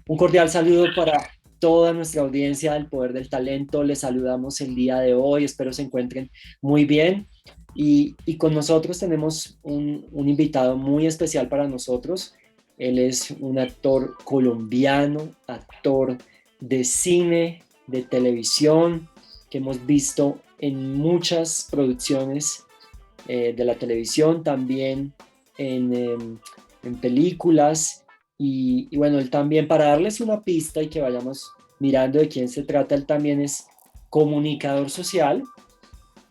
Un cordial saludo para toda nuestra audiencia del Poder del Talento. Les saludamos el día de hoy. Espero se encuentren muy bien. Y con nosotros tenemos un invitado muy especial para nosotros. Él es un actor colombiano, actor de cine, de televisión, que hemos visto en muchas producciones de la televisión, también en películas. Y bueno, él también, para darles una pista y que vayamos mirando de quién se trata, él también es comunicador social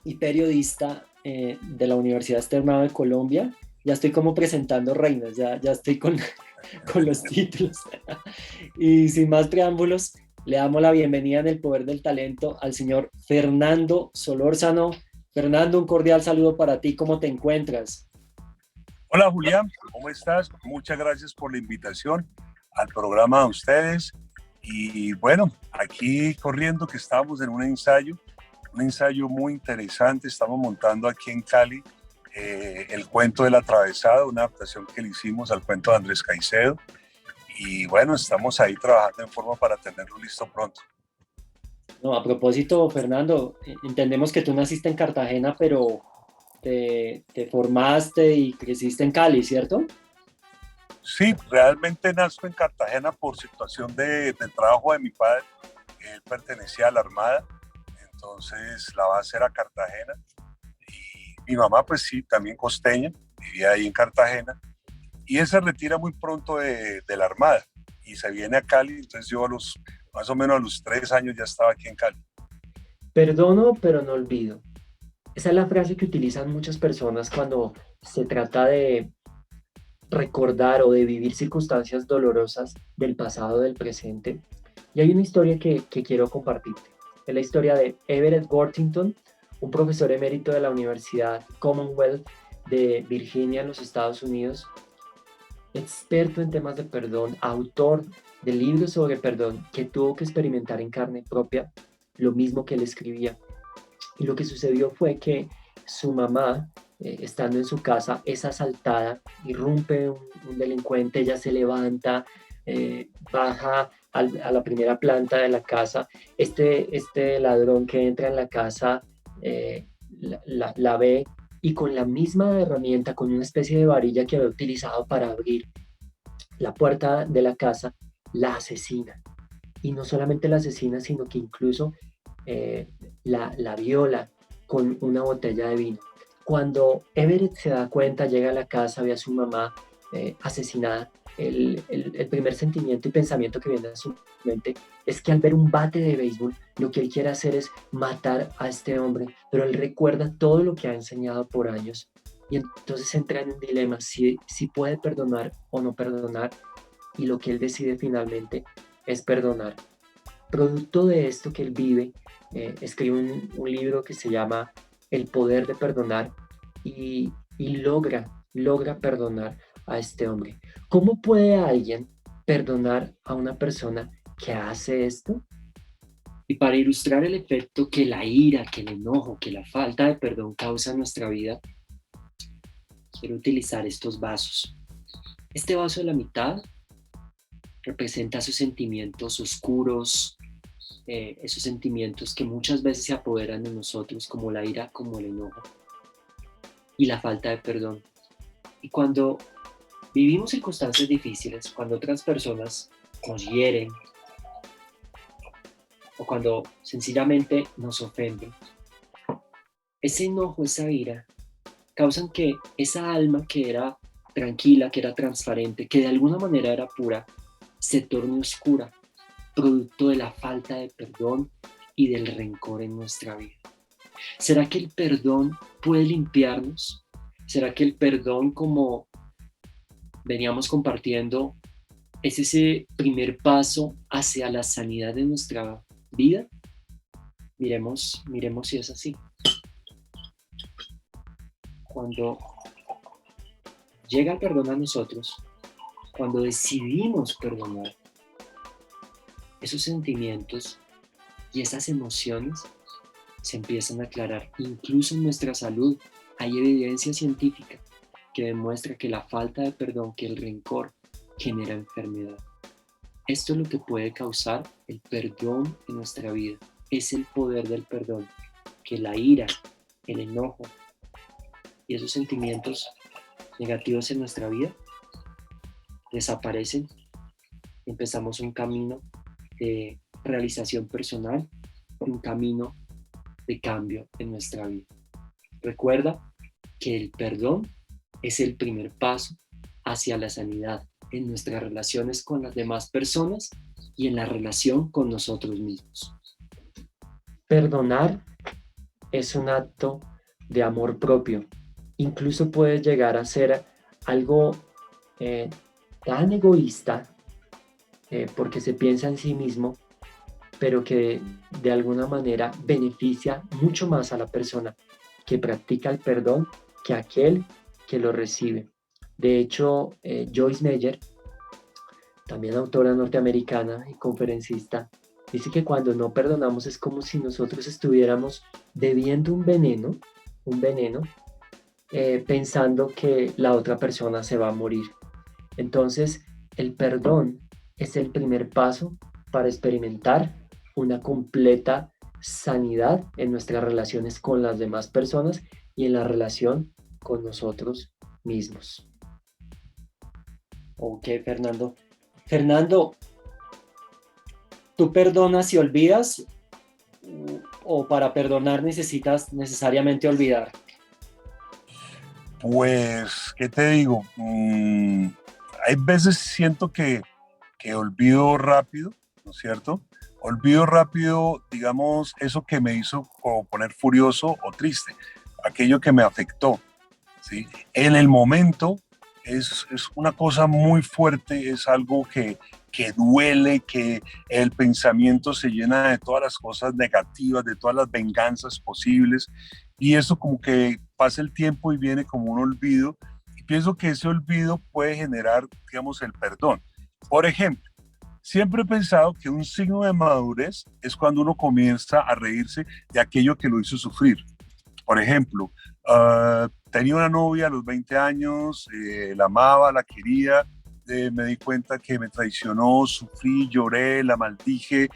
y periodista de la Universidad Externado de Colombia. Ya estoy como presentando reinas, ya estoy con los títulos. Y sin más preámbulos, le damos la bienvenida en el Poder del Talento al señor Fernando Solórzano. Fernando, un cordial saludo para ti. ¿Cómo te encuentras? Hola Julián, ¿cómo estás? Muchas gracias por la invitación al programa de ustedes. Y bueno, aquí corriendo que estábamos en un ensayo muy interesante. Estamos montando aquí en Cali el cuento del atravesado, una adaptación que le hicimos al cuento de Andrés Caicedo. Y bueno, estamos ahí trabajando en forma para tenerlo listo pronto. No, a propósito, Fernando, entendemos que tú naciste en Cartagena, pero te formaste y creciste en Cali, ¿cierto? Sí, realmente nazco en Cartagena por situación del trabajo de mi padre. Él pertenecía a la Armada, entonces la base era Cartagena. Y mi mamá, pues sí, también costeña, vivía ahí en Cartagena. Y él se retira muy pronto de la Armada y se viene a Cali. Entonces yo más o menos a los 3 años ya estaba aquí en Cali. Perdono, pero no olvido. Esa es la frase que utilizan muchas personas cuando se trata de recordar o de vivir circunstancias dolorosas del pasado, del presente. Y hay una historia que quiero compartirte. Es la historia de Everett Worthington, un profesor emérito de la Universidad Commonwealth de Virginia en los Estados Unidos, experto en temas de perdón, autor de libros sobre perdón, que tuvo que experimentar en carne propia lo mismo que él escribía. Y lo que sucedió fue que su mamá, estando en su casa, es asaltada, irrumpe un delincuente, ella se levanta, baja a la primera planta de la casa. Este ladrón que entra en la casa la ve y con la misma herramienta, con una especie de varilla que había utilizado para abrir la puerta de la casa, la asesina. Y no solamente la asesina, sino que incluso la viola con una botella de vino. Cuando Everett se da cuenta, llega a la casa, ve a su mamá asesinada, el primer sentimiento y pensamiento que viene a su mente es que al ver un bate de béisbol, lo que él quiere hacer es matar a este hombre, pero él recuerda todo lo que ha enseñado por años y entonces entra en un dilema si puede perdonar o no perdonar, y lo que él decide finalmente es perdonar. Producto de esto que él vive, escribe un libro que se llama El poder de perdonar y logra perdonar a este hombre. ¿Cómo puede alguien perdonar a una persona que hace esto? Y para ilustrar el efecto que la ira, que el enojo, que la falta de perdón causa en nuestra vida, quiero utilizar estos vasos. Este vaso de la mitad representa sus sentimientos oscuros, esos sentimientos que muchas veces se apoderan de nosotros, como la ira, como el enojo y la falta de perdón. Y cuando vivimos circunstancias difíciles, cuando otras personas nos hieren o cuando sencillamente nos ofenden, ese enojo, esa ira, causan que esa alma que era tranquila, que era transparente, que de alguna manera era pura, se torne oscura, producto de la falta de perdón y del rencor en nuestra vida. ¿Será que el perdón puede limpiarnos? ¿Será que el perdón, como veníamos compartiendo, es ese primer paso hacia la sanidad de nuestra vida? Miremos si es así. Cuando llega el perdón a nosotros, cuando decidimos perdonar, esos sentimientos y esas emociones se empiezan a aclarar. Incluso en nuestra salud hay evidencia científica que demuestra que la falta de perdón, que el rencor genera enfermedad. Esto es lo que puede causar el perdón en nuestra vida. Es el poder del perdón, que la ira, el enojo y esos sentimientos negativos en nuestra vida desaparecen y empezamos un camino de realización personal, un camino de cambio en nuestra vida. Recuerda que el perdón es el primer paso hacia la sanidad en nuestras relaciones con las demás personas y en la relación con nosotros mismos. Perdonar es un acto de amor propio. Incluso puede llegar a ser algo eh, tan egoísta porque se piensa en sí mismo, pero que de alguna manera beneficia mucho más a la persona que practica el perdón que aquel que lo recibe. De hecho, Joyce Meyer, también autora norteamericana y conferencista, dice que cuando no perdonamos es como si nosotros estuviéramos bebiendo un veneno, pensando que la otra persona se va a morir. Entonces, el perdón es el primer paso para experimentar una completa sanidad en nuestras relaciones con las demás personas y en la relación con nosotros mismos. Ok, Fernando. Fernando, ¿tú perdonas y olvidas o para perdonar necesitas necesariamente olvidar? Pues, ¿qué te digo? Hay veces siento que olvido rápido, ¿no es cierto? Olvido rápido, digamos, eso que me hizo como poner furioso o triste, aquello que me afectó, ¿sí? En el momento es una cosa muy fuerte, es algo que duele, que el pensamiento se llena de todas las cosas negativas, de todas las venganzas posibles, y eso como que pasa el tiempo y viene como un olvido, y pienso que ese olvido puede generar, digamos, el perdón. Por ejemplo, siempre he pensado que un signo de madurez es cuando uno comienza a reírse de aquello que lo hizo sufrir. Por ejemplo, tenía una novia a los 20 años, la amaba, la quería, me di cuenta que me traicionó, sufrí, lloré, la maldije,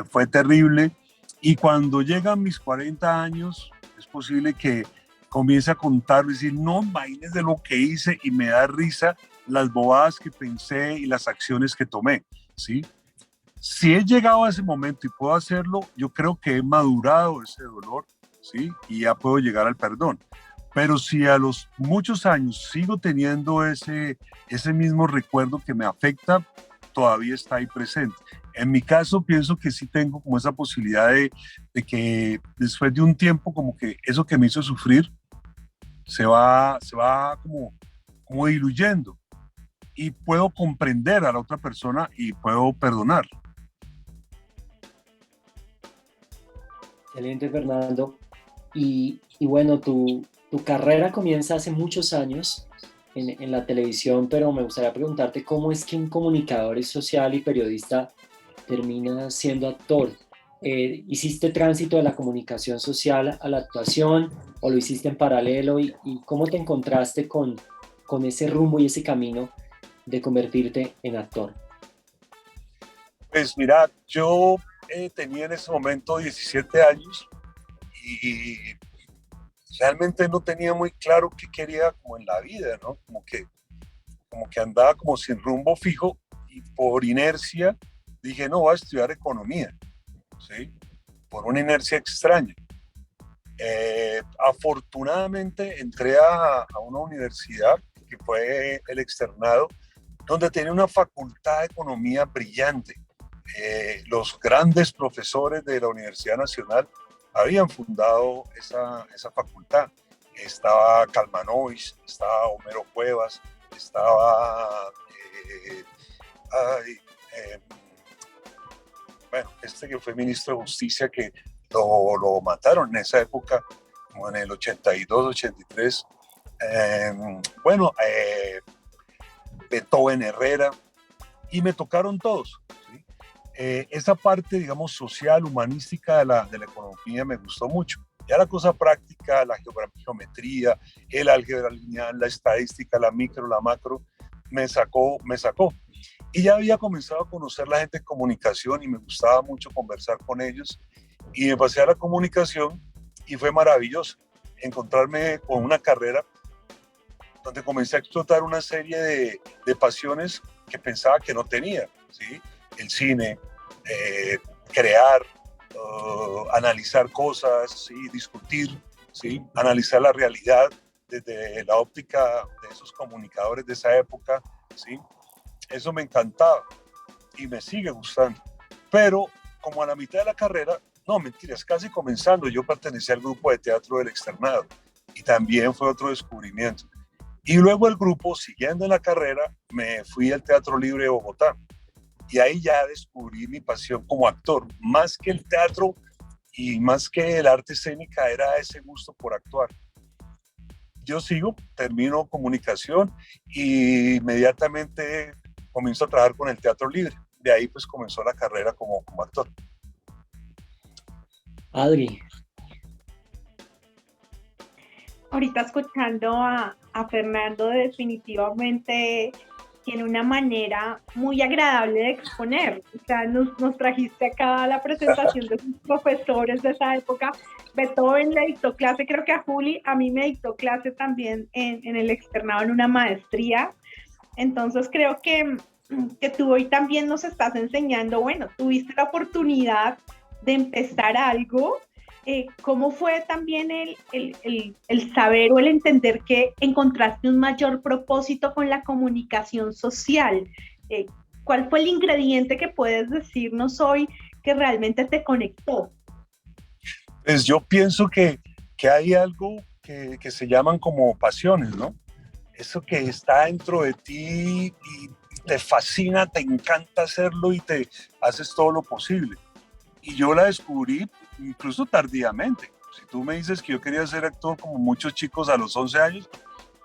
fue terrible. Y cuando llegan mis 40 años, es posible que comience a contar, decir, no, imagínese lo que hice y me da risa las bobadas que pensé y las acciones que tomé, ¿sí? Si he llegado a ese momento y puedo hacerlo, yo creo que he madurado ese dolor, ¿sí? Y ya puedo llegar al perdón. Pero si a los muchos años sigo teniendo ese mismo recuerdo que me afecta, todavía está ahí presente. En mi caso, pienso que sí tengo como esa posibilidad de que después de un tiempo, como que eso que me hizo sufrir se va como diluyendo y puedo comprender a la otra persona y puedo perdonar. Excelente, Fernando. Y bueno, tu carrera comienza hace muchos años en la televisión, pero me gustaría preguntarte cómo es que un comunicador social y periodista termina siendo actor. ¿Hiciste tránsito de la comunicación social a la actuación o lo hiciste en paralelo? Y cómo te encontraste con ese rumbo y ese camino de convertirte en actor? Pues mira, yo tenía en ese momento 17 años y realmente no tenía muy claro qué quería como en la vida, ¿no? Como que andaba como sin rumbo fijo y por inercia dije, no, voy a estudiar economía, ¿sí? Por una inercia extraña. Afortunadamente entré a una universidad que fue el externado, donde tenía una facultad de economía brillante. Los grandes profesores de la Universidad Nacional habían fundado esa facultad. Estaba Kalmanovich, estaba Homero Cuevas, estaba, ay, eh, bueno, este que fue ministro de Justicia que lo mataron en esa época, como en el 82, 83. Bueno, Beethoven Herrera, y me tocaron todos, ¿sí? Esa parte, digamos, social, humanística de la economía me gustó mucho. Ya la cosa práctica, la geometría, el álgebra lineal, la estadística, la micro, la macro, me sacó. Y ya había comenzado a conocer la gente en comunicación y me gustaba mucho conversar con ellos. Y me pasé a la comunicación y fue maravilloso encontrarme con una carrera donde comencé a explotar una serie de pasiones que pensaba que no tenía, ¿sí? El cine, crear, analizar cosas, ¿sí? Discutir, ¿sí? Analizar la realidad desde la óptica de esos comunicadores de esa época, ¿sí? Eso me encantaba y me sigue gustando. Pero como a la mitad de la carrera, no, mentiras, casi comenzando, yo pertenecía al grupo de teatro del externado y también fue otro descubrimiento. Y luego el grupo, siguiendo en la carrera, me fui al Teatro Libre de Bogotá. Y ahí ya descubrí mi pasión como actor. Más que el teatro y más que el arte escénica, era ese gusto por actuar. Yo sigo, termino comunicación y inmediatamente comienzo a trabajar con el Teatro Libre. De ahí pues comenzó la carrera como actor. Adri, Ahorita escuchando a Fernando, definitivamente tiene una manera muy agradable de exponer. O sea, nos trajiste acá la presentación de sus profesores de esa época. Beethoven le dictó clase, creo que a Juli, a mí me dictó clase también en el externado en una maestría. Entonces creo que tú hoy también nos estás enseñando, bueno, tuviste la oportunidad de empezar algo. ¿Cómo fue también el saber o el entender que encontraste un mayor propósito con la comunicación social? Eh, ¿Cuál fue el ingrediente que puedes decirnos hoy que realmente te conectó? Pues yo pienso que hay algo que se llaman como pasiones, ¿no? Eso que está dentro de ti y te fascina, te encanta hacerlo y te haces todo lo posible. Y yo la descubrí incluso tardíamente. Si tú me dices que yo quería ser actor como muchos chicos a los 11 años,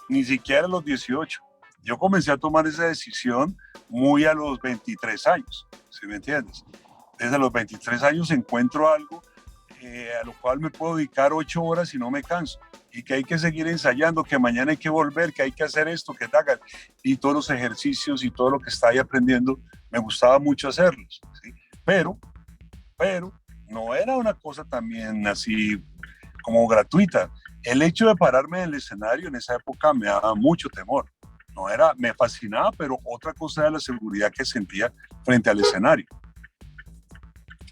ni siquiera a los 18. Yo comencé a tomar esa decisión muy a los 23 años, ¿sí me entiendes? Desde los 23 años encuentro algo a lo cual me puedo dedicar 8 horas y no me canso. Y que hay que seguir ensayando, que mañana hay que volver, que hay que hacer esto, que hagan. Y todos los ejercicios y todo lo que estaba ahí aprendiendo, me gustaba mucho hacerlos. ¿Sí? Pero no era una cosa también así como gratuita. El hecho de pararme en el escenario en esa época me daba mucho temor. No era, me fascinaba, pero otra cosa era la seguridad que sentía frente al escenario.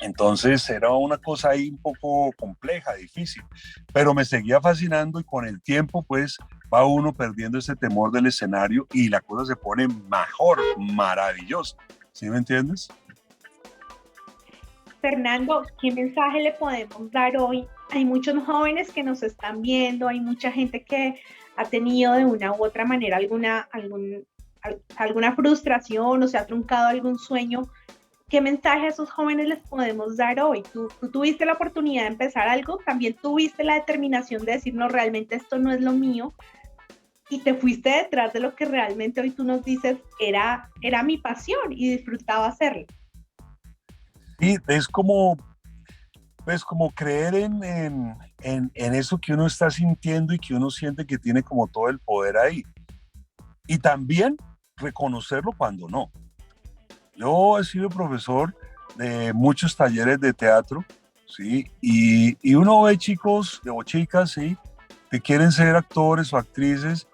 Entonces era una cosa ahí un poco compleja, difícil, pero me seguía fascinando y con el tiempo pues va uno perdiendo ese temor del escenario y la cosa se pone mejor, maravillosa. ¿Sí me entiendes? Fernando, ¿qué mensaje le podemos dar hoy? Hay muchos jóvenes que nos están viendo, hay mucha gente que ha tenido de una u otra manera alguna frustración o se ha truncado algún sueño. ¿Qué mensaje a esos jóvenes les podemos dar hoy? ¿Tú tuviste la oportunidad de empezar algo, también tuviste la determinación de decir, no, realmente esto no es lo mío, y te fuiste detrás de lo que realmente hoy tú nos dices era mi pasión y disfrutaba hacerlo? Y es como, pues, como creer en eso que uno está sintiendo y que uno siente que tiene como todo el poder ahí. Y también reconocerlo cuando no. Yo he sido profesor de muchos talleres de teatro, ¿sí? Y uno ve chicos o chicas, ¿sí? Que quieren ser actores o actrices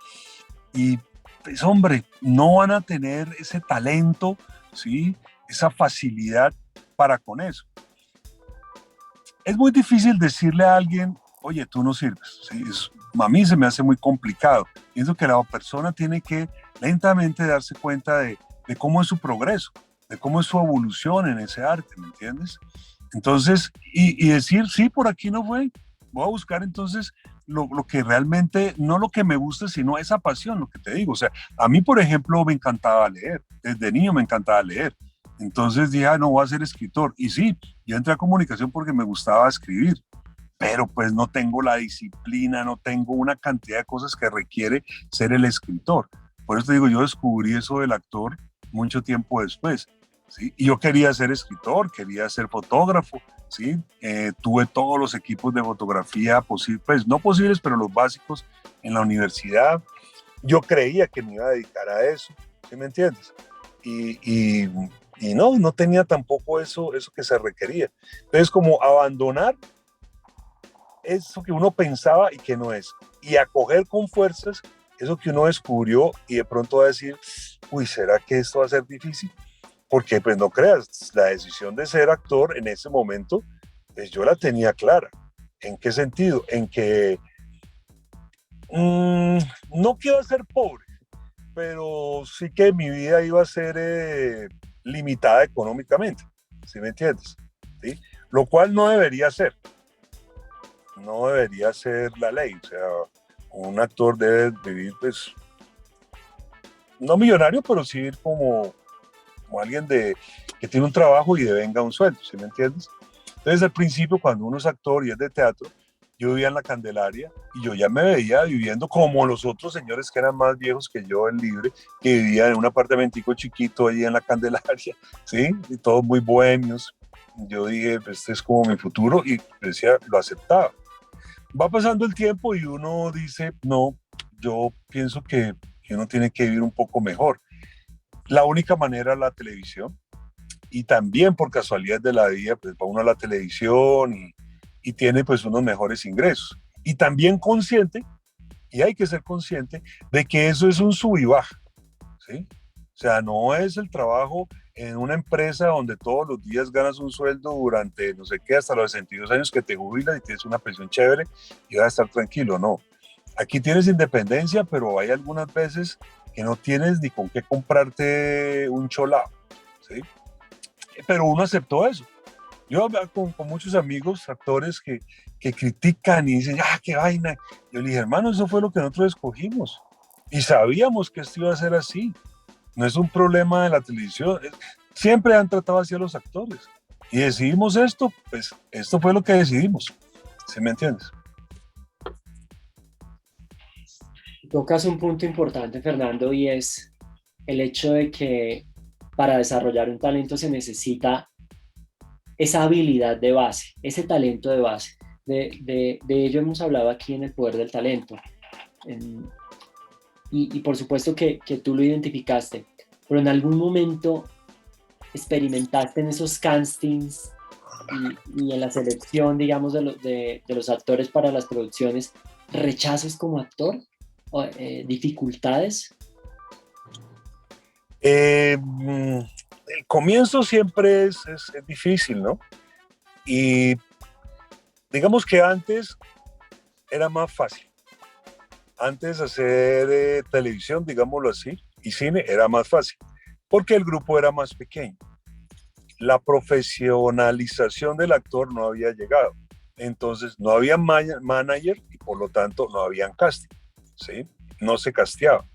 y, pues, hombre, no van a tener ese talento, ¿sí? Esa facilidad para con eso. Es muy difícil decirle a alguien, oye, tú no sirves, ¿sí? A mí se me hace muy complicado. Pienso que la persona tiene que lentamente darse cuenta de cómo es su progreso, de cómo es su evolución en ese arte, ¿me entiendes? Entonces, y decir, sí, por aquí no fue, voy a buscar entonces lo que realmente, no lo que me gusta, sino esa pasión, lo que te digo. O sea, a mí, por ejemplo, me encantaba leer, desde niño me encantaba leer. Entonces dije, no, voy a ser escritor. Y sí, yo entré a comunicación porque me gustaba escribir, pero pues no tengo la disciplina, no tengo una cantidad de cosas que requiere ser el escritor. Por eso te digo, yo descubrí eso del actor mucho tiempo después, ¿sí? Y yo quería ser escritor, quería ser fotógrafo, ¿sí? Tuve todos los equipos de fotografía posibles, pues no posibles, pero los básicos en la universidad. Yo creía que me iba a dedicar a eso, ¿sí me entiendes? y, y, y no tenía tampoco eso que se requería. Entonces, como abandonar eso que uno pensaba y que no es, y acoger con fuerzas eso que uno descubrió y de pronto va a decir, uy, ¿será que esto va a ser difícil? Porque pues no creas, la decisión de ser actor en ese momento, pues yo la tenía clara. ¿En qué sentido? En que mmm, no quiero ser pobre, pero sí que mi vida iba a ser limitada económicamente, ¿sí me entiendes? ¿Sí? Lo cual no debería ser la ley, o sea, un actor debe vivir, pues, no millonario, pero sí como alguien que tiene un trabajo y devenga un sueldo, ¿sí me entiendes? Entonces, al principio, cuando uno es actor y es de teatro, yo vivía en la Candelaria y yo ya me veía viviendo como los otros señores que eran más viejos que yo en Libre, que vivían en un apartamentico chiquito ahí en la Candelaria, ¿sí? Y todos muy bohemios. Yo dije, este es como mi futuro y decía, lo aceptaba. Va pasando el tiempo y uno dice, no, yo pienso que uno tiene que vivir un poco mejor. La única manera es la televisión y también por casualidad de la vida, pues va uno a la televisión y tiene pues unos mejores ingresos. Y también consciente, y hay que ser consciente, de que eso es un sub y baja, ¿sí? O sea, no es el trabajo en una empresa donde todos los días ganas un sueldo durante no sé qué, hasta los 62 años que te jubilas y tienes una pensión chévere y vas a estar tranquilo, no. Aquí tienes independencia, pero hay algunas veces que no tienes ni con qué comprarte un cholao, ¿sí? Pero uno aceptó eso. Yo con muchos amigos, actores que critican y dicen, ah, qué vaina. Yo le dije, hermano, eso fue lo que nosotros escogimos. Y sabíamos que esto iba a ser así. No es un problema de la televisión. Siempre han tratado así a los actores. Y decidimos esto, pues esto fue lo que decidimos. ¿Sí me entiendes? Tocas un punto importante, Fernando, y es el hecho de que para desarrollar un talento se necesita esa habilidad de base, ese talento de base. De ello hemos hablado aquí en El Poder del Talento. En, y por supuesto que tú lo identificaste, pero en algún momento experimentaste en esos castings y en la selección, digamos, de los actores para las producciones, rechazos como actor, o, dificultades. El comienzo siempre es difícil, ¿no? Y digamos que antes era más fácil. Antes hacer televisión, digámoslo así, y cine era más fácil, porque el grupo era más pequeño. La profesionalización del actor no había llegado. Entonces no había manager y por lo tanto no habían casting, ¿sí? No se casteaba.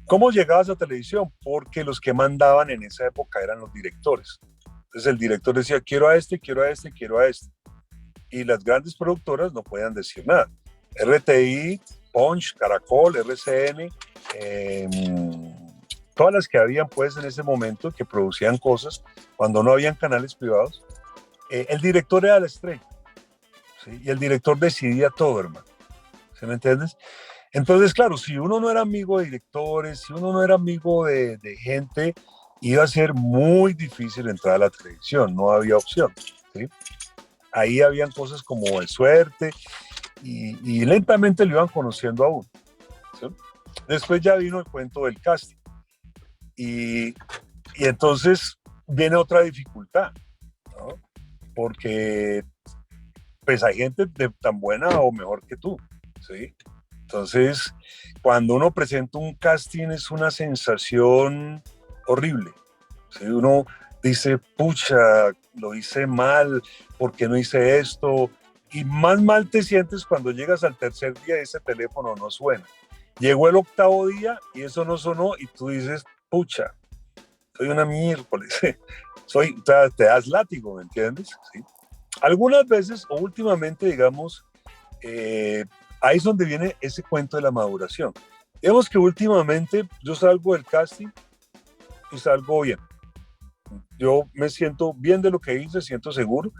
¿Cómo llegabas a televisión? Porque los que mandaban en esa época eran los directores. Entonces el director decía, quiero a este, quiero a este, quiero a este. Y las grandes productoras no podían decir nada. RTI, Punch, Caracol, RCN, todas las que habían pues en ese momento que producían cosas cuando no habían canales privados, el director era la estrella, ¿sí? Y el director decidía todo, hermano, ¿sí me entiendes? Entonces, claro, si uno no era amigo de directores, si uno no era amigo de gente, iba a ser muy difícil entrar a la televisión, no había opción, ¿sí? Ahí habían cosas como de suerte y lentamente lo iban conociendo a uno, ¿sí? Después ya vino el cuento del casting y entonces viene otra dificultad, ¿no? Porque pues hay gente tan buena o mejor que tú, ¿sí? Entonces, cuando uno presenta un casting es una sensación horrible, ¿sí? Uno dice, pucha, lo hice mal, ¿por qué no hice esto? Y más mal te sientes cuando llegas al tercer día y ese teléfono no suena. Llegó el octavo día y eso no sonó y tú dices, pucha, soy una miércoles, te das látigo, ¿me entiendes? ¿Sí? Algunas veces o últimamente, digamos, ahí es donde viene ese cuento de la maduración. Digamos que últimamente yo salgo del casting y salgo bien. Yo me siento bien de lo que hice, siento seguro.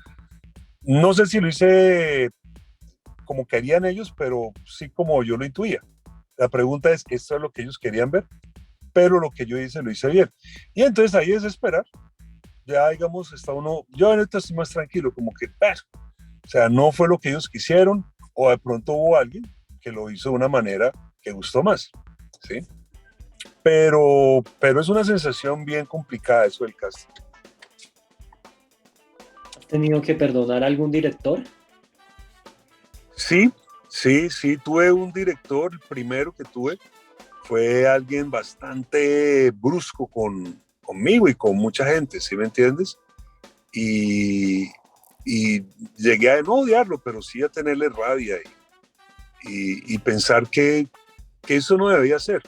No sé si lo hice como querían ellos, pero sí como yo lo intuía. La pregunta es, ¿esto es lo que ellos querían ver? pero lo que yo hice lo hice bien. Y entonces ahí es esperar, ya digamos, está uno, yo ahorita estoy más tranquilo, como que, o sea, no fue lo que ellos quisieron, o de pronto hubo alguien que lo hizo de una manera que gustó más, ¿sí? Pero es una sensación bien complicada eso del casting. ¿Has tenido que perdonar a algún director? Sí, sí, tuve un director, el primero que tuve fue alguien bastante brusco conmigo y con mucha gente, ¿sí me entiendes? Y, y llegué a no odiarlo, pero sí a tenerle rabia y pensar que eso no debía ser,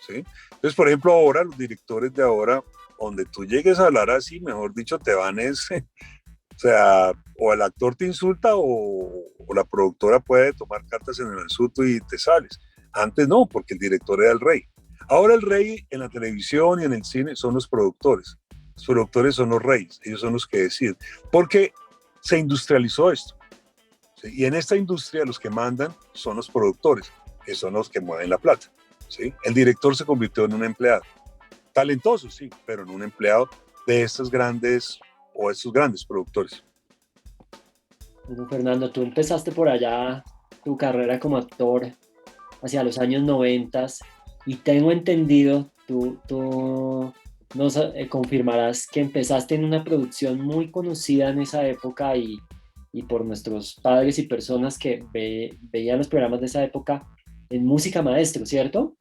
¿sí? Entonces, por ejemplo, ahora los directores de ahora, donde tú llegues a hablar así, mejor dicho, te van o sea, o el actor te insulta o la productora puede tomar cartas en el asunto y te sales. Antes no, porque el director era el rey. Ahora el rey en la televisión y en el cine son los productores. Los productores son los reyes, ellos son los que deciden. Porque se industrializó esto. ¿Sí? Y en esta industria los que mandan son los productores, que son los que mueven la plata. ¿Sí? El director se convirtió en un empleado. Talentoso, sí, pero en un empleado de estos grandes o estos grandes productores. Bueno, Fernando, tú empezaste por allá tu carrera como actor hacia los años 90 y tengo entendido, tú nos confirmarás que empezaste en una producción muy conocida en esa época y por nuestros padres y personas que veían los programas de esa época en Música Maestro, ¿cierto?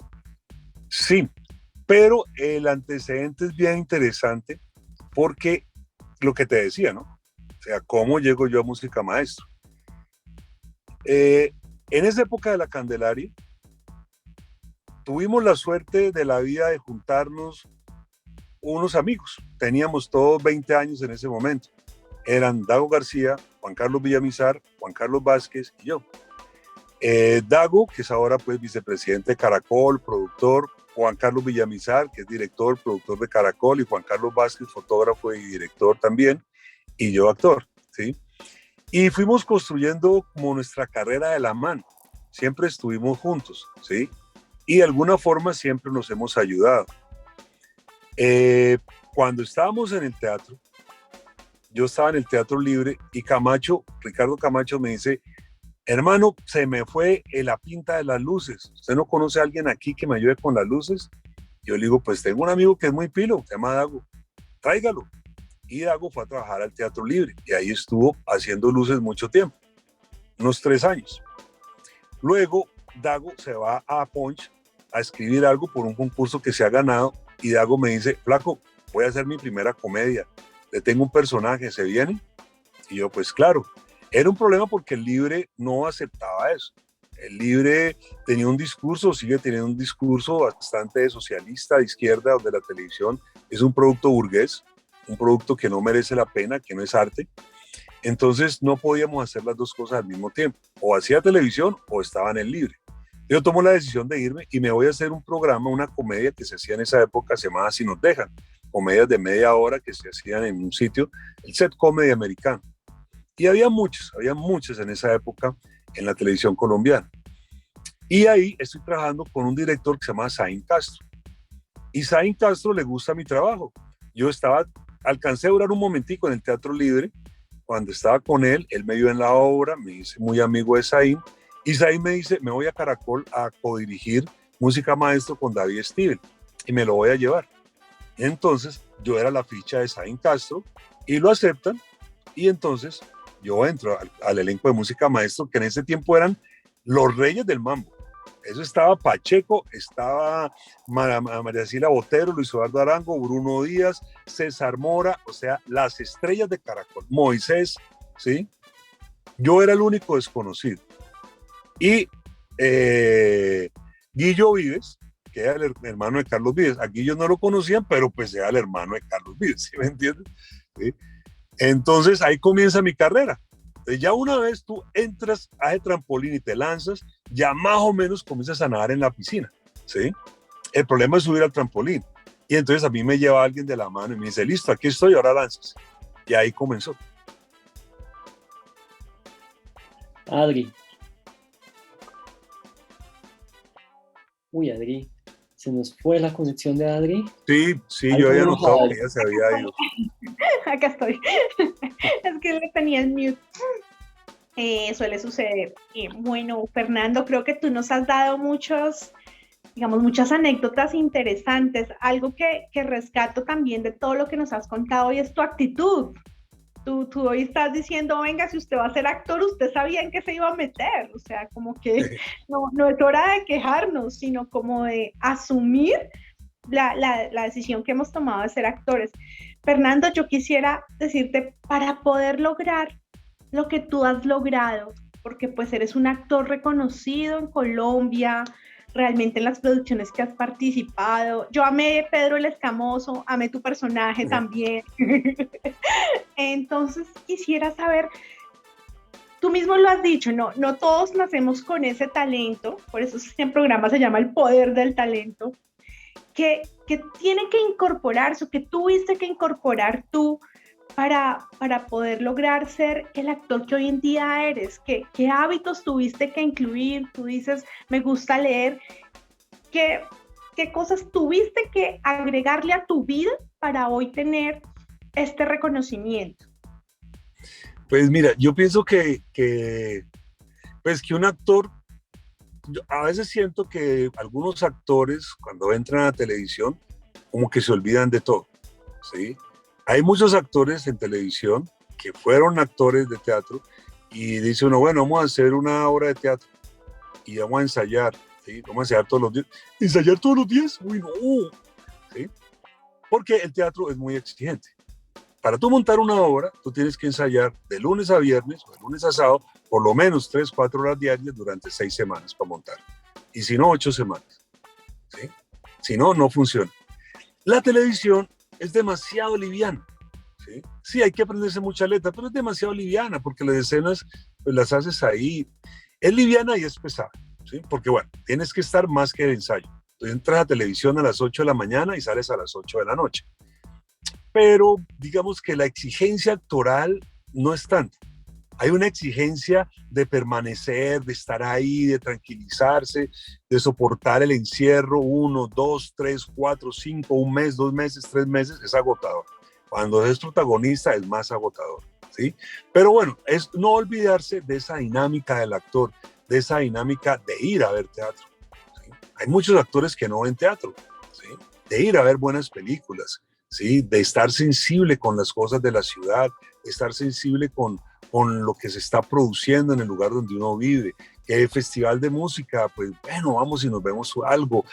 Sí, pero el antecedente es bien interesante porque lo que te decía, ¿no? O sea, ¿cómo llego yo a Música Maestro? Eh, en esa época de la Candelaria, tuvimos la suerte de la vida de juntarnos unos amigos. Teníamos todos 20 años en ese momento. Eran Dago García, Juan Carlos Villamizar, Juan Carlos Vázquez y yo. Dago, que es ahora pues vicepresidente de Caracol, productor, Juan Carlos Villamizar, que es director, productor de Caracol, y Juan Carlos Vázquez, fotógrafo y director también, y yo actor, ¿sí? Y fuimos construyendo como nuestra carrera de la mano. Siempre estuvimos juntos, ¿sí? Y de alguna forma siempre nos hemos ayudado. Cuando estábamos en el teatro, yo estaba en el Teatro Libre y Camacho, Ricardo Camacho me dice, hermano, se me fue la pinta de las luces. ¿Usted no conoce a alguien aquí que me ayude con las luces? Yo le digo, pues tengo un amigo que es muy pilo, se llama Dago, tráigalo. Y Dago fue a trabajar al Teatro Libre y ahí estuvo haciendo luces mucho tiempo, unos 3 años. Luego, Dago se va a Punch a escribir algo por un concurso que se ha ganado y Dago me dice, flaco, voy a hacer mi primera comedia, le tengo un personaje, ¿se viene? Y yo, pues claro, era un problema porque el Libre no aceptaba eso. El Libre tenía un discurso, sigue teniendo un discurso bastante socialista, de izquierda, donde la televisión es un producto burgués, un producto que no merece la pena, que no es arte. Entonces no podíamos hacer las dos cosas al mismo tiempo. O hacía televisión o estaba en el Libre. Yo tomo la decisión de irme y me voy a hacer un programa, una comedia que se hacía en esa época, se llamaba Si nos dejan, comedias de media hora que se hacían en un sitio, el set comedy americano. Y había muchas en esa época en la televisión colombiana. Y ahí estoy trabajando con un director que se llama Zain Castro. Y Zain Castro le gusta mi trabajo. Yo alcancé a durar un momentico en el Teatro Libre. Cuando estaba con él me vio en la obra, me hice muy amigo de Zain. Y Zain me dice, me voy a Caracol a codirigir Música Maestro con David Steven y me lo voy a llevar. Y entonces yo era la ficha de Zain Castro y lo aceptan. Y entonces yo entro al elenco de Música Maestro, que en ese tiempo eran los reyes del mambo. Eso estaba Pacheco, estaba María Cila Botero, Luis Eduardo Arango, Bruno Díaz, César Mora, o sea, las estrellas de Caracol, Moisés, ¿sí? Yo era el único desconocido. Y Guillo Vives, que era el hermano de Carlos Vives, a Guillo no lo conocían, pero pues era el hermano de Carlos Vives, ¿sí me entiendes? ¿Sí? Entonces ahí comienza mi carrera. Entonces, ya una vez tú entras a ese trampolín y te lanzas, ya más o menos comienzas a nadar en la piscina, ¿sí? El problema es subir al trampolín. Y entonces a mí me lleva alguien de la mano y me dice, listo, aquí estoy, ahora lanzas. Y ahí comenzó. Adri. Uy, Adri. Se nos fue la conexión de Adri. Sí, Ahí yo había tenemos a notado Adri. que ella se había ido. Acá estoy. Es que le tenía en mute. Suele suceder. Bueno, Fernando, creo que tú nos has dado muchas anécdotas interesantes. Algo que rescato también de todo lo que nos has contado y es tu actitud. Tú hoy estás diciendo, venga, si usted va a ser actor, usted sabía en qué se iba a meter. O sea, como que no es hora de quejarnos, sino como de asumir la decisión que hemos tomado de ser actores. Fernando, yo quisiera decirte, para poder lograr lo que tú has logrado, porque pues eres un actor reconocido en Colombia, realmente en las producciones que has participado. Yo amé Pedro el Escamoso, amé tu personaje también. Entonces quisiera saber, tú mismo lo has dicho, no todos nacemos con ese talento, por eso este programa se llama El Poder del Talento, que tiene que incorporarse, o que tuviste que incorporar tú para poder lograr ser el actor que hoy en día eres. ¿Qué hábitos tuviste que incluir? Tú dices, me gusta leer. ¿Qué cosas tuviste que agregarle a tu vida para hoy tener este reconocimiento? Pues mira, yo pienso pues que un actor, yo a veces siento que algunos actores cuando entran a la televisión como que se olvidan de todo, ¿sí? Hay muchos actores en televisión que fueron actores de teatro y dice uno, bueno, vamos a hacer una obra de teatro y vamos a ensayar, ¿sí? Vamos a ensayar todos los días. ¿Ensayar todos los días? Uy, no, ¿sí? Porque el teatro es muy exigente. Para tú montar una obra, tú tienes que ensayar de lunes a viernes o de lunes a sábado por lo menos 3, 4 horas diarias durante 6 semanas para montar. Y si no, 8 semanas. ¿Sí? Si no, no funciona. La televisión es demasiado liviana. ¿Sí? Sí, hay que aprenderse mucha letra, pero es demasiado liviana porque las escenas pues, las haces ahí. Es liviana y es pesada. ¿Sí? Porque bueno, tienes que estar más que de ensayo. Tú entras a televisión a las 8 de la mañana y sales a las 8 de la noche. Pero digamos que la exigencia actoral no es tanto. Hay una exigencia de permanecer, de estar ahí, de tranquilizarse, de soportar el encierro 1, 2, 3, 4, 5, un mes, 2 meses, 3 meses, es agotador. Cuando es protagonista es más agotador, ¿sí? Pero bueno, es no olvidarse de esa dinámica del actor, de esa dinámica de ir a ver teatro, ¿sí? Hay muchos actores que no ven teatro, ¿sí? De ir a ver buenas películas, ¿sí? De estar sensible con las cosas de la ciudad, de estar sensible con lo que se está produciendo en el lugar donde uno vive. Que hay festival de música, pues bueno, vamos y nos vemos algo,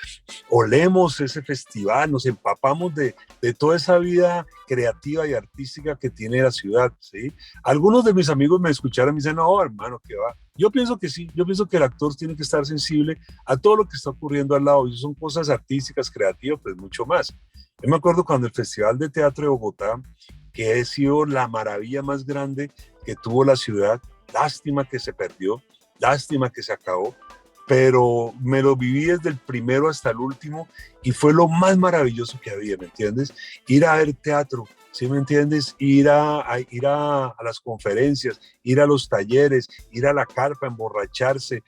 olemos ese festival, nos empapamos de toda esa vida creativa y artística que tiene la ciudad, ¿sí? Algunos de mis amigos me escucharon y me dicen, no, hermano, ¿qué va? Yo pienso que sí, yo pienso que el actor tiene que estar sensible a todo lo que está ocurriendo al lado, y son cosas artísticas, creativas, pues mucho más. Yo me acuerdo cuando el Festival de Teatro de Bogotá, que ha sido la maravilla más grande que tuvo la ciudad, lástima que se perdió, lástima que se acabó, pero me lo viví desde el primero hasta el último y fue lo más maravilloso que había, ¿me entiendes? Ir a ver teatro, ¿sí me entiendes? Ir a las conferencias, ir a los talleres, ir a la carpa, emborracharse,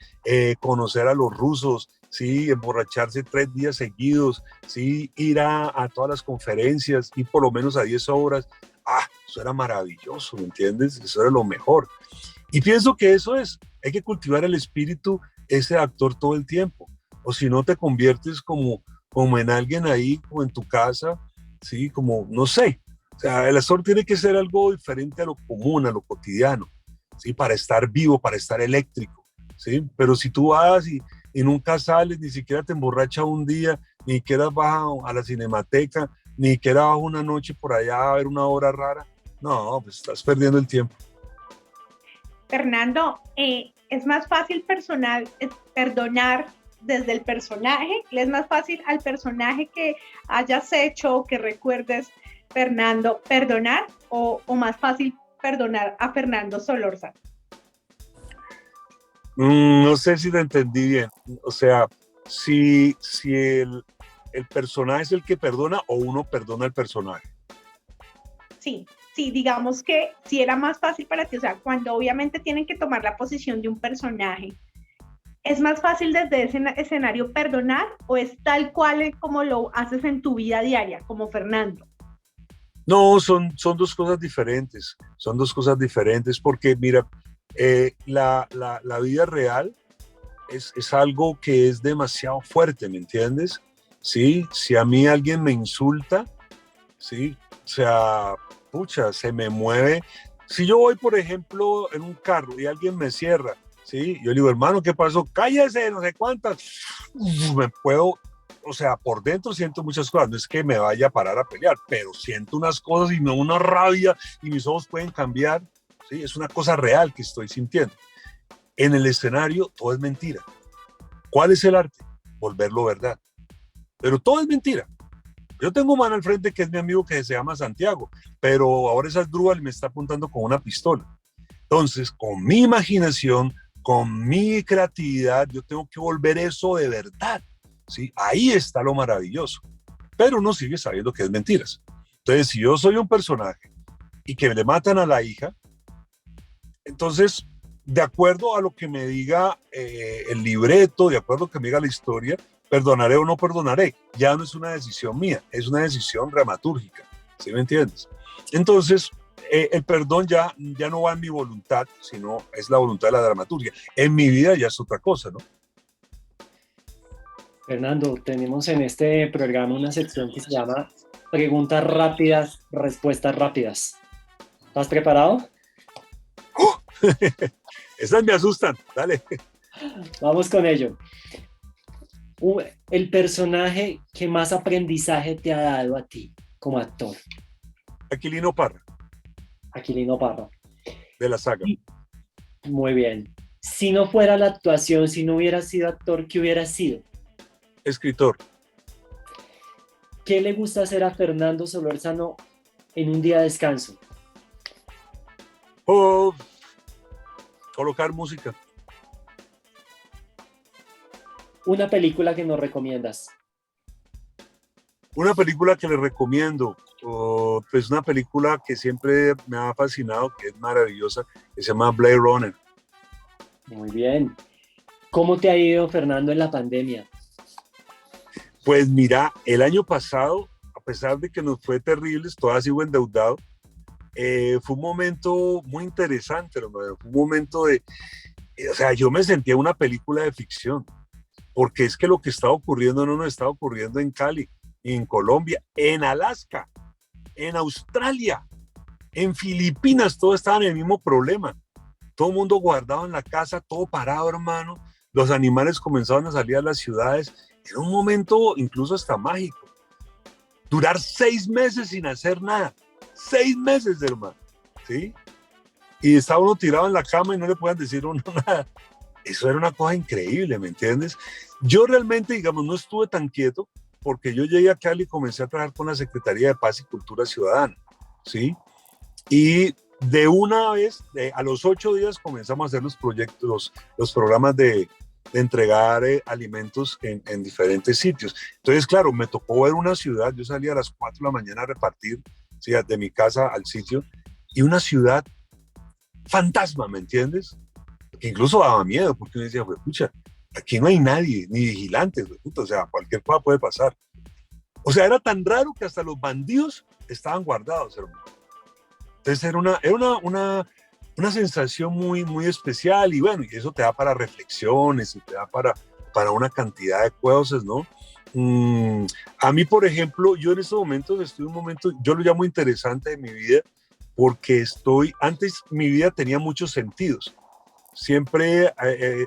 conocer a los rusos, sí, emborracharse 3 días seguidos, sí, ir a todas las conferencias, ir por lo menos a 10 horas. Eso era maravilloso, ¿me entiendes? Eso era lo mejor. Y pienso que eso es, hay que cultivar el espíritu ese actor todo el tiempo, o si no te conviertes como en alguien ahí, como en tu casa, ¿sí? Como, no sé, o sea, el actor tiene que ser algo diferente a lo común, a lo cotidiano, ¿sí? Para estar vivo, para estar eléctrico, ¿sí? Pero si tú vas y nunca sales, ni siquiera te emborrachas un día, ni siquiera vas a la cinemateca, ni siquiera vas una noche por allá a ver una obra rara, no, pues estás perdiendo el tiempo. Fernando, es más fácil perdonar desde el personaje, le es más fácil al personaje que hayas hecho o que recuerdes, Fernando, perdonar o más fácil perdonar a Fernando Solórzano. No sé si te entendí bien. O sea, si el personaje es el que perdona o uno perdona al personaje. Sí, digamos que si era más fácil para ti, o sea, cuando obviamente tienen que tomar la posición de un personaje, ¿Es más fácil desde ese escenario perdonar o es tal cual como lo haces en tu vida diaria, como Fernando? No, son dos cosas diferentes, son dos cosas diferentes porque mira, la vida real es algo que es demasiado fuerte, ¿me entiendes? Sí, si a mí alguien me insulta, sí, o sea, pucha, se me mueve. Si yo voy, por ejemplo, en un carro y alguien me cierra, sí, yo le digo, hermano, ¿qué pasó? Cállese, no sé cuántas. Me puedo, o sea, por dentro siento muchas cosas, no es que me vaya a parar a pelear, pero siento unas cosas y me da una rabia y mis ojos pueden cambiar, sí, es una cosa real que estoy sintiendo. En el escenario todo es mentira. ¿Cuál es el arte? Volverlo verdad. Pero todo es mentira. Yo tengo un man al frente que es mi amigo que se llama Santiago, pero ahora esa grúa me está apuntando con una pistola. Entonces, con mi imaginación, con mi creatividad, yo tengo que volver eso de verdad. ¿Sí? Ahí está lo maravilloso. Pero uno sigue sabiendo que es mentiras. Entonces, si yo soy un personaje y que le matan a la hija, entonces, de acuerdo a lo que me diga el libreto, de acuerdo a lo que me diga la historia, perdonaré o no perdonaré. Ya no es una decisión mía, es una decisión dramatúrgica. ¿Sí me entiendes? Entonces, el perdón ya no va en mi voluntad, sino es la voluntad de la dramaturgia. En mi vida ya es otra cosa, ¿no? Fernando, tenemos en este programa una sección que se llama Preguntas rápidas, respuestas rápidas. ¿Estás preparado? ¡Oh! Esas me asustan, dale. Vamos con ello. El personaje que más aprendizaje te ha dado a ti como actor. Aquilino Parra. Aquilino Parra. De la saga. Muy bien. Si no fuera la actuación, si no hubieras sido actor, ¿qué hubieras sido? Escritor. ¿Qué le gusta hacer a Fernando Solórzano en un día de descanso? Oh, colocar música. Una película que nos recomiendas. Una película que le recomiendo, pues una película que siempre me ha fascinado, que es maravillosa, que se llama Blade Runner. Muy bien. ¿Cómo te ha ido, Fernando, en la pandemia? Pues mira, el año pasado, a pesar de que nos fue terrible, todavía sigo endeudado, fue un momento muy interesante, fue un momento o sea, yo me sentía una película de ficción, porque es que lo que estaba ocurriendo no nos estaba ocurriendo en Cali, en Colombia, en Alaska, en Australia, en Filipinas, todos estaban en el mismo problema. Todo el mundo guardado en la casa, todo parado, hermano. Los animales comenzaban a salir a las ciudades. Era un momento incluso hasta mágico. Durar 6 meses sin hacer nada. 6 meses, hermano. ¿Sí? Y estaba uno tirado en la cama y no le podían decir a uno nada. Eso era una cosa increíble, ¿me entiendes? Yo realmente, digamos, no estuve tan quieto porque yo llegué a Cali y comencé a trabajar con la Secretaría de Paz y Cultura Ciudadana, ¿sí? Y de una vez, a los 8 días comenzamos a hacer los proyectos, los programas de entregar alimentos en diferentes sitios. Entonces, claro, me tocó ver una ciudad, yo salía a las 4 de la mañana a repartir, ¿sí? De mi casa al sitio, y una ciudad fantasma, ¿me entiendes? Que incluso daba miedo, porque uno decía, pues, pucha, aquí no hay nadie, ni vigilantes, puta, o sea, cualquier cosa puede pasar. O sea, era tan raro que hasta los bandidos estaban guardados, hermano. Entonces era una sensación muy, muy especial y bueno, y eso te da para reflexiones y te da para una cantidad de cosas, ¿no? A mí, por ejemplo, yo en estos momentos estoy en un momento, yo lo llamo interesante de mi vida, porque antes mi vida tenía muchos sentidos. Siempre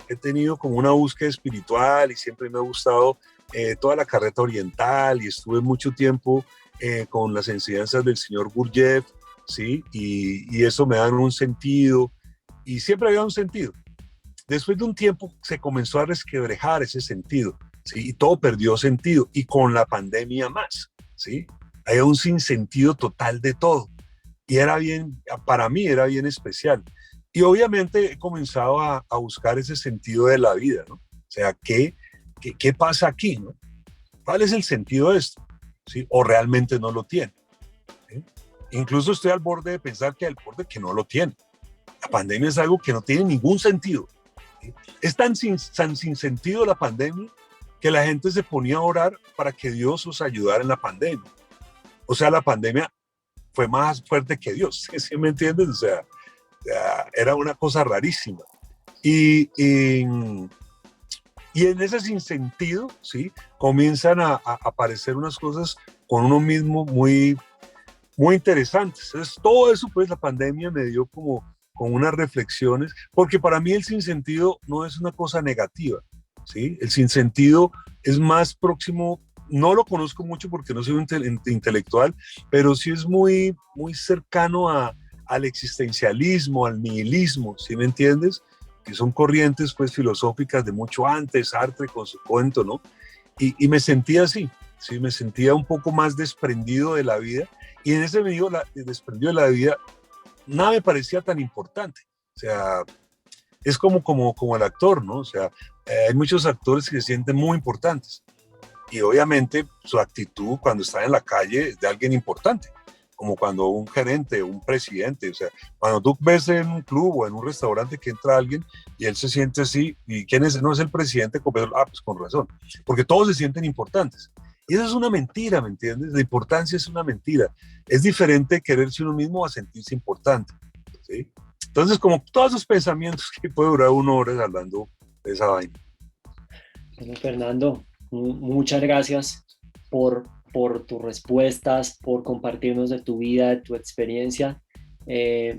he tenido como una búsqueda espiritual y siempre me ha gustado toda la carreta oriental y estuve mucho tiempo con las enseñanzas del señor Gurdjieff, ¿sí? Y eso me da un sentido y siempre había un sentido. Después de un tiempo se comenzó a resquebrajar ese sentido, ¿sí? Y todo perdió sentido y con la pandemia más, ¿sí? Había un sinsentido total de todo y para mí era bien especial. Y obviamente he comenzado a buscar ese sentido de la vida, ¿no? O sea, ¿qué pasa aquí, no? ¿Cuál es el sentido de esto? ¿Sí? ¿O realmente no lo tiene? ¿Sí? Incluso estoy al borde de pensar que no lo tiene. La pandemia es algo que no tiene ningún sentido. ¿sí? Es tan sin sentido la pandemia que la gente se ponía a orar para que Dios os ayudara en la pandemia. O sea, la pandemia fue más fuerte que Dios, ¿sí me entiendes? O sea, era una cosa rarísima. Y en ese sinsentido, ¿sí? Comienzan a aparecer unas cosas con uno mismo muy, muy interesantes. Entonces, todo eso, pues, la pandemia me dio como unas reflexiones, porque para mí el sinsentido no es una cosa negativa, ¿sí? El sinsentido es más próximo, no lo conozco mucho porque no soy un intelectual, pero sí es muy, muy cercano al existencialismo, al nihilismo, ¿sí me entiendes? Que son corrientes, pues, filosóficas de mucho antes, Sartre con su cuento, ¿no? Y me sentía así, ¿sí? Me sentía un poco más desprendido de la vida, y en ese medio desprendido de la vida, nada me parecía tan importante. O sea, es como el actor, ¿no? O sea, hay muchos actores que se sienten muy importantes, y obviamente su actitud cuando está en la calle es de alguien importante, como cuando un gerente, un presidente, o sea, cuando tú ves en un club o en un restaurante que entra alguien y él se siente así, ¿y quién es? No es el presidente, pues con razón, porque todos se sienten importantes. Y eso es una mentira, ¿me entiendes? La importancia es una mentira. Es diferente quererse uno mismo a sentirse importante, ¿sí? Entonces, como todos esos pensamientos que puede durar 1 hora hablando de esa vaina. Bueno, Fernando, muchas gracias por tus respuestas, por compartirnos de tu vida, de tu experiencia.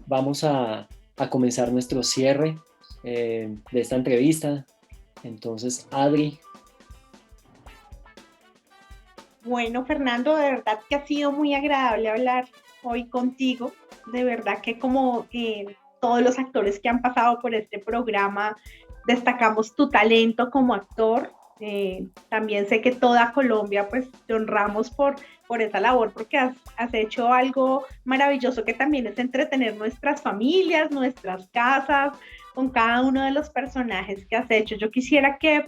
Vamos a comenzar nuestro cierre de esta entrevista. Entonces, Adri. Bueno, Fernando, de verdad que ha sido muy agradable hablar hoy contigo. De verdad que como todos los actores que han pasado por este programa, destacamos tu talento como actor. También sé que toda Colombia, pues, te honramos por esa labor, porque has hecho algo maravilloso que también es entretener nuestras familias, nuestras casas, con cada uno de los personajes que has hecho. Yo quisiera que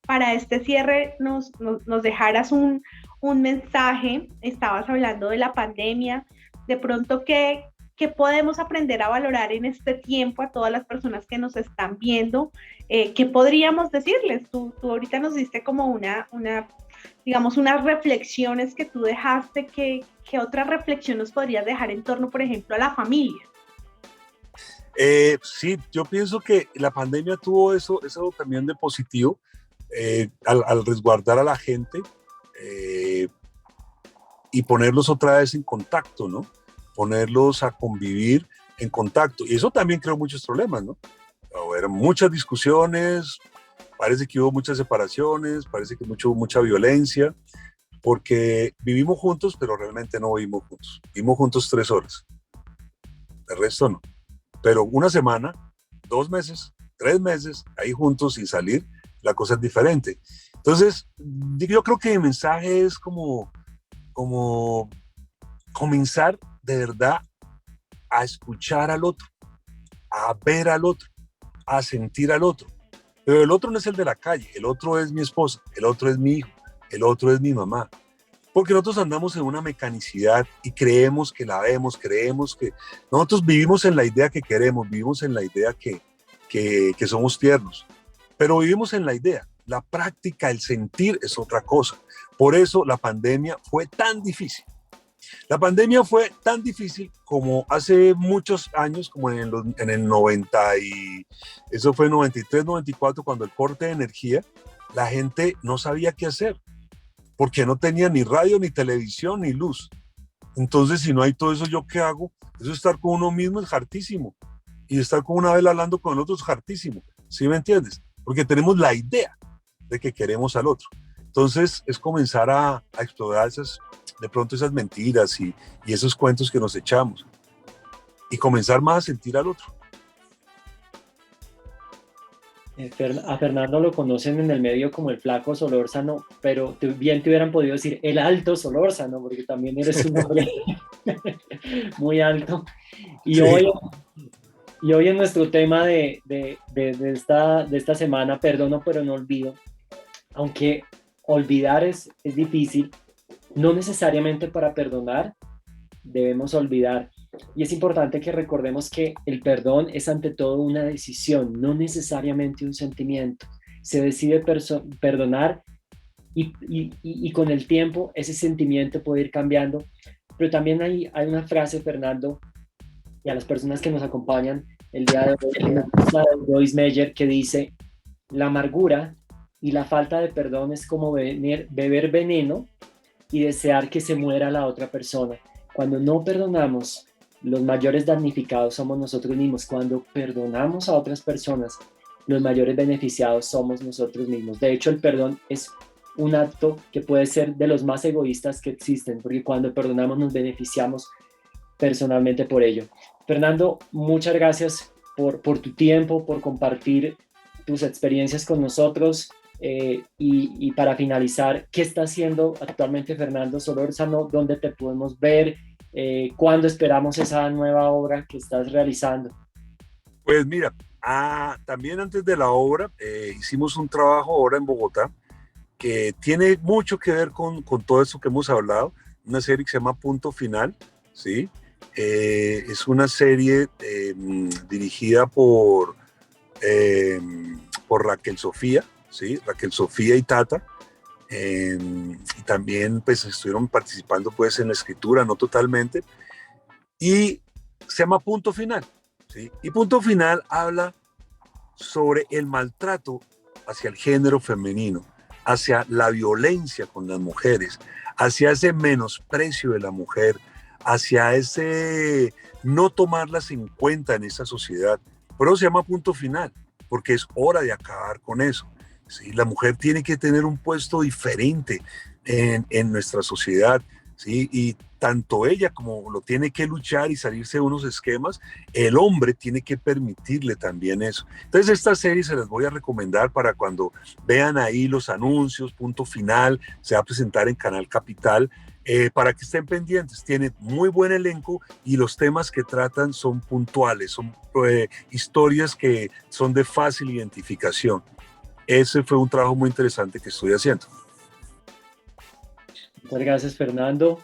para este cierre nos dejaras un mensaje. Estabas hablando de la pandemia, de pronto ¿qué podemos aprender a valorar en este tiempo a todas las personas que nos están viendo? ¿Qué podríamos decirles? Tú ahorita nos diste como digamos, unas reflexiones que tú dejaste. ¿Qué otra reflexión nos podrías dejar en torno, por ejemplo, a la familia? Sí, yo pienso que la pandemia tuvo eso también de positivo, al resguardar a la gente y ponerlos otra vez en contacto, ¿no? Ponerlos a convivir en contacto. Y eso también creó muchos problemas, ¿no? Hubo muchas discusiones, parece que hubo muchas separaciones, parece que mucha violencia, porque vivimos juntos, pero realmente no vivimos juntos. Vivimos juntos 3 horas, el resto no. Pero 1 semana, 2 meses, 3 meses, ahí juntos sin salir, la cosa es diferente. Entonces, yo creo que el mensaje es como comenzar de verdad a escuchar al otro, a ver al otro, a sentir al otro. Pero el otro no es el de la calle, el otro es mi esposa, el otro es mi hijo, el otro es mi mamá. Porque nosotros andamos en una mecanicidad y creemos que la vemos, creemos que nosotros vivimos en la idea que queremos, vivimos en la idea que somos tiernos, pero vivimos en la idea. La práctica, el sentir es otra cosa. Por eso la pandemia fue tan difícil. La pandemia fue tan difícil como hace muchos años, como en el 90 y eso fue 93, 94, cuando el corte de energía, la gente no sabía qué hacer, porque no tenía ni radio, ni televisión, ni luz. Entonces, si no hay todo eso, ¿yo qué hago? Eso estar con uno mismo es hartísimo. Y estar con una vela hablando con el otro es hartísimo. ¿Sí me entiendes? Porque tenemos la idea de que queremos al otro. Entonces, es comenzar a explorar de pronto esas mentiras y esos cuentos que nos echamos. Y comenzar más a sentir al otro. A Fernando lo conocen en el medio como el flaco Solórzano, pero bien te hubieran podido decir el alto Solórzano, porque también eres un hombre muy alto. Y, sí. hoy en nuestro tema de esta semana, perdono pero no olvido, aunque olvidar es difícil, no necesariamente para perdonar debemos olvidar. Y es importante que recordemos que el perdón es ante todo una decisión, no necesariamente un sentimiento. Se decide perdonar y con el tiempo ese sentimiento puede ir cambiando. Pero también hay una frase, Fernando, y a las personas que nos acompañan el día de hoy, una frase de Joyce Meyer que dice: la amargura y la falta de perdón es como beber veneno y desear que se muera la otra persona. Cuando no perdonamos, los mayores damnificados somos nosotros mismos. Cuando perdonamos a otras personas, los mayores beneficiados somos nosotros mismos. De hecho, el perdón es un acto que puede ser de los más egoístas que existen, porque cuando perdonamos nos beneficiamos personalmente por ello. Fernando, muchas gracias por tu tiempo, por compartir tus experiencias con nosotros. Y para finalizar, ¿qué está haciendo actualmente Fernando Solórzano? ¿Dónde te podemos ver? ¿Cuándo esperamos esa nueva obra que estás realizando? Pues mira, también antes de la obra hicimos un trabajo ahora en Bogotá que tiene mucho que ver con todo esto que hemos hablado, una serie que se llama Punto Final, ¿sí? Es una serie dirigida por Raquel Sofía, ¿sí? Raquel Sofía y Tata, y también pues estuvieron participando pues en la escritura, no totalmente, y se llama Punto Final, ¿sí? Y Punto Final habla sobre el maltrato hacia el género femenino, hacia la violencia con las mujeres, hacia ese menosprecio de la mujer, hacia ese no tomarlas en cuenta en esa sociedad. Por eso se llama Punto Final, porque es hora de acabar con eso. ¿Sí? La mujer tiene que tener un puesto diferente en nuestra sociedad, ¿sí? Y tanto ella como lo tiene que luchar y salirse de unos esquemas, el hombre tiene que permitirle también eso. Entonces esta serie se las voy a recomendar para cuando vean ahí los anuncios. Punto Final se va a presentar en Canal Capital, para que estén pendientes. Tiene muy buen elenco y los temas que tratan son puntuales, son historias que son de fácil identificación. Ese fue un trabajo muy interesante que estoy haciendo. Muchas gracias, Fernando.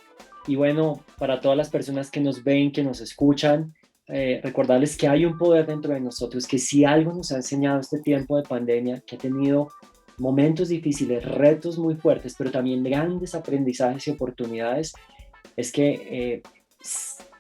Y bueno, para todas las personas que nos ven, que nos escuchan, recordarles que hay un poder dentro de nosotros, que si algo nos ha enseñado este tiempo de pandemia, que ha tenido momentos difíciles, retos muy fuertes, pero también grandes aprendizajes y oportunidades, es que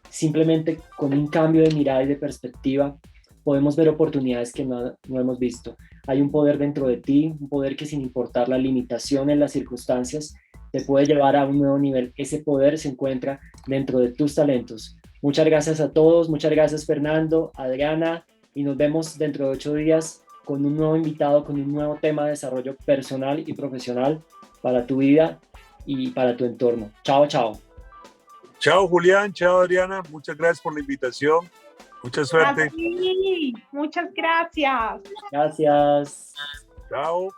simplemente con un cambio de mirada y de perspectiva podemos ver oportunidades que no hemos visto. Hay un poder dentro de ti, un poder que sin importar la limitación en las circunstancias, te puede llevar a un nuevo nivel. Ese poder se encuentra dentro de tus talentos. Muchas gracias a todos, muchas gracias Fernando, Adriana, y nos vemos dentro de 8 días con un nuevo invitado, con un nuevo tema de desarrollo personal y profesional para tu vida y para tu entorno. Chao, chao. Chao Julián, chao Adriana, muchas gracias por la invitación, mucha suerte. Así, muchas gracias. Gracias. Chao.